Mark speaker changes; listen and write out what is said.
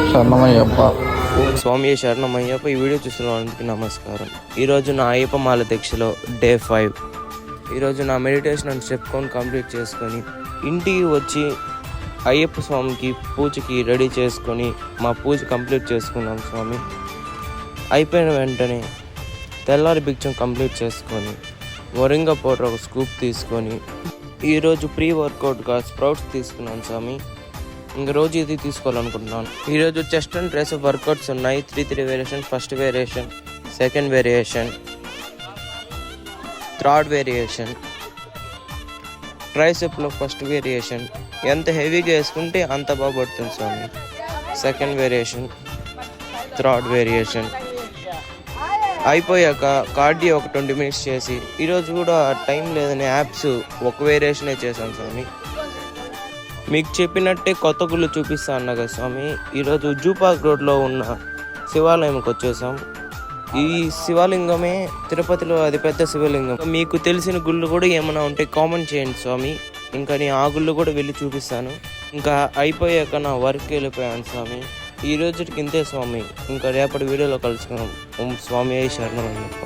Speaker 1: శరణమయ్యప్ప.
Speaker 2: స్వామి శరణమయ్యప్ప. ఈ వీడియో చూస్తున్న వాళ్ళకి నమస్కారం. ఈరోజు నా అయ్యప్ప మాల దీక్షలో డే 5. ఈరోజు నా meditation and step count complete చేసుకొని ఇంటికి వచ్చి అయ్యప్ప స్వామికి పూజకి రెడీ చేసుకొని మా పూజ కంప్లీట్ చేసుకున్నాం స్వామి. అయిపోయిన వెంటనే తెల్లారి భిక్షం కంప్లీట్ చేసుకొని వరింగ పౌడర్ ఒక స్కూప్ తీసుకొని ఈరోజు ప్రీ వర్కౌట్గా స్ప్రౌట్స్ తీసుకున్నాను స్వామి. ఇంక రోజు ఇది తీసుకోవాలనుకుంటున్నాను. ఈరోజు చెస్ట్ అండ్ ట్రైస్ వర్కౌట్స్ ఉన్నాయి. 3 variation, first variation, second variation, third variation. ట్రైసెప్లో ఫస్ట్ వేరియేషన్ ఎంత హెవీగా వేసుకుంటే అంత బాగుపడుతుంది స్వామి. సెకండ్ వేరియేషన్, థర్డ్ వేరియేషన్ అయిపోయాక కార్డియో ఒక 20 మినిట్స్ చేసి ఈరోజు కూడా టైం లేదని యాప్స్ ఒక వేరియేషనే చేశాను స్వామి. మీకు చెప్పినట్టే కొత్త గుళ్ళు చూపిస్తా అన్నా కదా స్వామి. ఈరోజు జూపాక్ రోడ్లో ఉన్న శివాలయంకి వచ్చేసాం. ఈ శివలింగమే తిరుపతిలో అది పెద్ద శివలింగం. మీకు తెలిసిన గుళ్ళు కూడా ఏమైనా ఉంటే కామెంట్ చేయండి స్వామి. ఇంకా నేను ఆ గుళ్ళు కూడా వెళ్ళి చూపిస్తాను. ఇంకా అయిపోయాక నా వర్క్ వెళ్ళిపోయాను స్వామి. ఈ రోజుకి ఇంతే స్వామి. ఇంకా రేపటి వీడియోలో కలుసుకున్నాం. ఓం స్వామి శరణమయ్యప్ప.